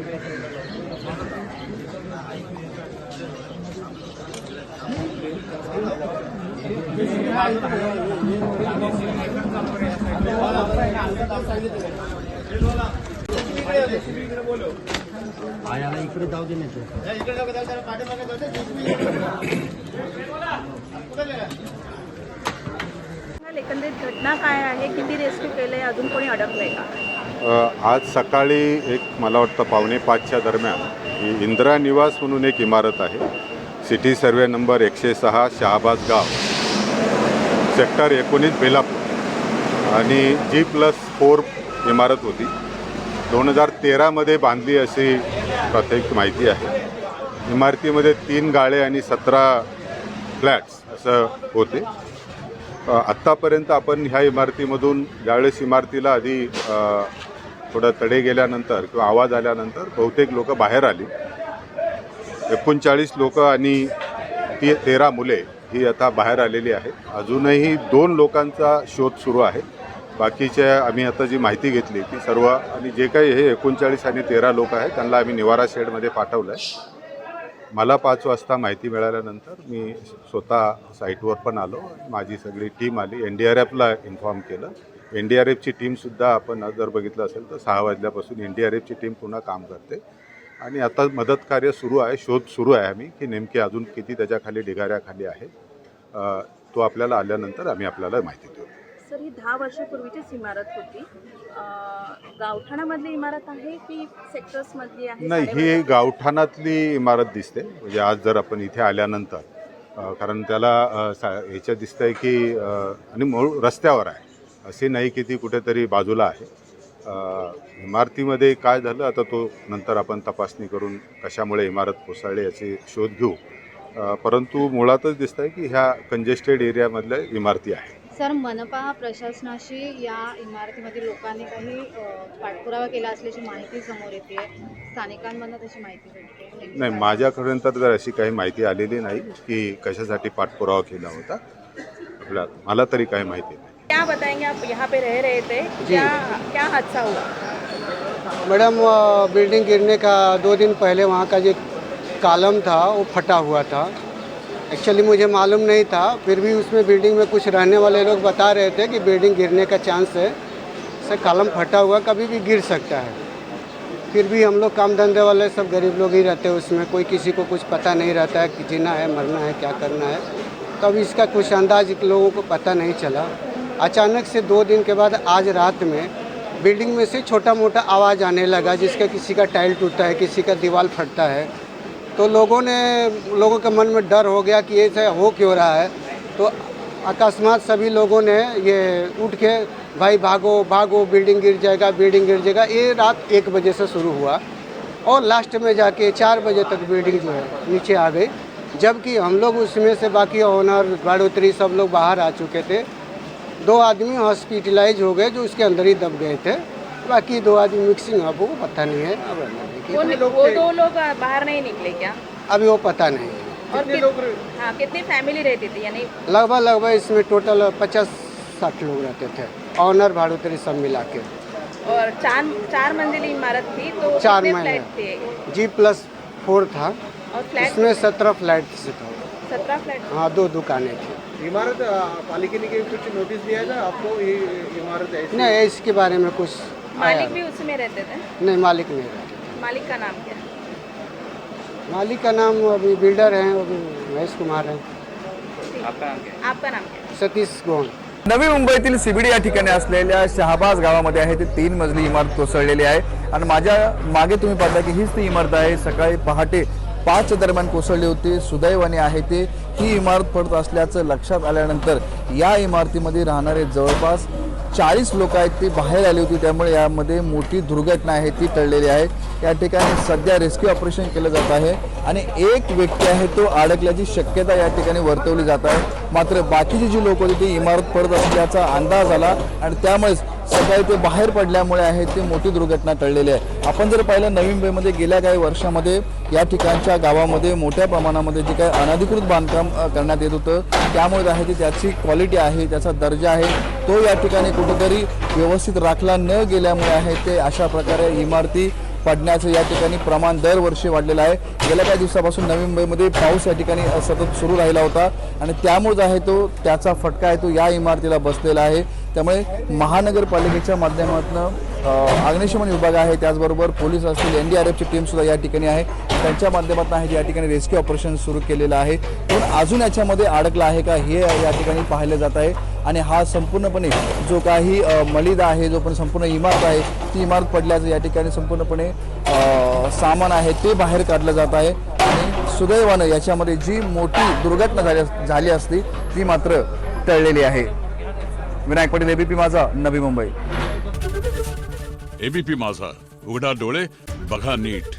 आयाला इकडे जाऊ दे नाही एकंदरीत घटना काय आहे, किती रेस्क्यू केले, अजून कोणी अडकलंय का? आज सकाळी एक मला वाटतं 4:45च्या दरम्यान ही इंदिरा निवास म्हणून एक इमारत आहे, सिटी सर्वे नंबर 106 शहाबाज गाव, सेक्टर 19 बेलापूर आणि G+4 इमारत होती. 2013मध्ये बांधली अशी प्राथमिक माहिती आहे. इमारतीमध्ये 3 गाळे आणि 17 फ्लॅट्स असं होते. आत्तापर्यंत आपण ह्या इमारतीमधून ज्यावेळेस इमारतीला आधी थोडं तडे गेल्यानंतर किंवा आवाज आल्यानंतर बहुतेक लोक बाहेर आली. 39 लोक आणि 13 मुले ही आता बाहेर आलेली आहेत. अजूनही 2 लोकांचा शोध सुरू आहे. बाकीच्या आम्ही आता जी माहिती घेतली ती सर्व आणि जे काही हे 39 आणि 13 लोक आहेत त्यांना आम्ही निवारा शेडमध्ये पाठवलं आहे. मला 5 वाजता माहिती मिळाल्यानंतर मी स्वतः साईटवर पण आलो. माझी सगळी टीम आली. NDRFला इन्फॉर्म केलं. NDRFची टीमसुद्धा आपण जर बघितलं असेल तर 6 वाजल्यापासून NDRFची टीम पुन्हा काम करते आणि आता मदत कार्य सुरू आहे, शोध सुरू आहे आम्ही की नेमके अजून किती त्याच्याखाली ढिगाऱ्याखाली आहे. तो आपल्याला आल्यानंतर आम्ही आपल्याला माहिती देऊ. सर, ही 10 वर्षापूर्वीचीच इमारत होती. गावठाणामधली इमारत आहे की सेक्टर्समधली आहे? नाही, ही गावठाणातली इमारत दिसते. म्हणजे आज जर आपण इथे आल्यानंतर कारण त्याला ह्याच्यात दिसतंय की आणि मूळ रस्त्यावर आहे, असे नाही की ती कुठेतरी बाजूला आहे. इमारतीमध्ये काय झालं आता तो नंतर आपण तपासणी करून कशामुळे इमारत कोसळली याचे शोध घेऊ. परंतु मुळातच दिसतंय की ह्या कंजेस्टेड एरियामधल्या इमारती आहेत. सर, मनपा प्रशासनाशी या इमारतीमधील लोकांनी काही पाठपुरावा केला असल्याची माहिती समोर येते. स्थानिकांमधून तशी माहिती भेटते? नाही, माझ्याकडून तर अशी काही माहिती आलेली नाही की कशासाठी पाठपुरावा केला होता. मला तरी काही माहिती नाही. क्या बताएंगे, आप यहाँ पे रह रहे थे, क्या हादसा हुआ? मैडम, बिल्डिंग गिरने का 2 दिन पहले वहाँ का जो कॉलम था वो फटा हुआ था. एक्चुअली मुझे मालूम नहीं था, फिर भी उसमें बिल्डिंग में कुछ रहने वाले लोग बता रहे थे कि बिल्डिंग गिरने का चांस है, सर कॉलम फटा हुआ कभी भी गिर सकता है. फिर भी हम लोग काम धंधे वाले सब गरीब लोग ही रहते हैं उसमें, कोई किसी को कुछ पता नहीं रहता है कि जीना है मरना है क्या करना है. तब इसका कुछ अंदाज लोगों को पता नहीं चला. अचानक से 2 दिन के बाद आज रात में बिल्डिंग में से छोटा मोटा आवाज़ आने लगा, जिसका किसी का टाइल टूटता है, किसी का दीवार फटता है. तो लोगों के मन में डर हो गया कि ऐसा हो क्यों रहा है. तो अकस्मात सभी लोगों ने ये उठ के भाई भागो भागो, बिल्डिंग गिर जाएगा बिल्डिंग गिर जाएगा. ये रात 1 बजे से शुरू हुआ और लास्ट में जाके 4 बजे तक बिल्डिंग जो है नीचे आ गई. जबकि हम लोग उसमें से बाकी ओनर बाड़ोतरी सब लोग बाहर आ चुके थे. 2 आदमी हॉस्पिटलाइज हो गए जो उसके अंदर ही दब गए थे. बाकी 2 आदमी मिक्सिंग अब वो पता नहीं है. वो 2 लोग बाहर नहीं निकले क्या? अभी वो पता नहीं. और कितनी फैमिली रहती थी? यानी लगभग इसमें टोटल 50-60 लोग रहते थे, ऑनर भाड़ोतरी सब मिला के. और 4 मंजिली इमारत थी, तो 4 कितने फ्लैट थे? G+4 था और फ्लैट इसमें 17 फ्लैट था. 17 फ्लैट. हाँ, 2 दुकानें थी. इमारत पालिका ने कुछ नोटिस दिया था आपको? ये इमारत ऐसी नहीं, इसके बारे में कुछ मालिक भी उसमें रहते थे? नहीं, मालिक नहीं रहते. मालिक का नाम क्या? मालिक का नाम अभी बिल्डर हैं, अभी महेश कुमार हैं. आपका नाम क्या? सतीश गोंड. नवी मुंबईतील CBD या ठिकाणी असलेल्या शहाबाज गावामध्ये आहे ते 3 मजली इमारत कोसळलेली आहे आणि माझ्या मागे तुम्ही पाहता की हीच ती इमारत आहे. सकाळी पहाटे 5 दरम्यान कोसळली होती. सुदैवाने आहे ते ही इमारत पडत असल्याचं लक्षात आल्यानंतर या इमारतीमध्ये राहणारे जवळपास 40 लोक आहेत ती बाहेर आली होती. त्यामुळे यामध्ये मोठी दुर्घटना आहे ती टळलेली आहे. या ठिकाणी सध्या रेस्क्यू ऑपरेशन केलं जात आहे आणि एक व्यक्ती आहे तो अडकल्याची शक्यता या ठिकाणी वर्तवली जात आहे. मात्र बाकीची जी लोक होती ती इमारत पडत असल्याचा अंदाज आला आणि त्यामुळेच सकाळी ते बाहेर पडल्यामुळे आहे ते मोठी दुर्घटना टळलेली आहे. आपण जर पाहिलं नवी मुंबईमध्ये गेल्या काही वर्षामध्ये या ठिकाणच्या गावामध्ये मोठ्या प्रमाणामध्ये जे काही अनधिकृत बांधकाम करण्यात येत होतं त्यामुळे आहे ती त्याची क्वालिटी आहे, त्याचा दर्जा आहे तो या ठिकाणी कुठेतरी व्यवस्थित राखला न गेल्यामुळे आहे ते अशा प्रकारे इमारती पडण्याचं या ठिकाणी प्रमाण दरवर्षी वाढलेलं आहे. गेल्या काही दिवसापासून नवी मुंबईमध्ये पाऊस या ठिकाणी सतत सुरू राहिला होता आणि त्यामुळे जो आहे तो त्याचा फटका आहे तो या इमारतीला बसलेला आहे. त्यामुळे महानगरपालिकेच्या माध्यमातून अग्निशमन विभाग आहे, त्याचबरोबर पोलीस असतील, NDRFची टीमसुद्धा या ठिकाणी आहे. त्यांच्या माध्यमातून आहे या ठिकाणी रेस्क्यू ऑपरेशन सुरू केलेलं आहे. पण अजून याच्यामध्ये अडकला आहे का हे या ठिकाणी पाहिलं जात आहे. आणि हा संपूर्णपणे जो काही मलिदा आहे, जो पण संपूर्ण इमारत आहे ती इमारत पडल्याचं या ठिकाणी संपूर्णपणे सामान आहे ते बाहेर काढलं जात आहे. आणि सुदैवानं याच्यामध्ये जी मोठी दुर्घटना झाली असती ती मात्र टळलेली आहे. विनायक पाटील, ABP माझा, नवी मुंबई. ABP माझा, उघडा डोळे बघा नीट.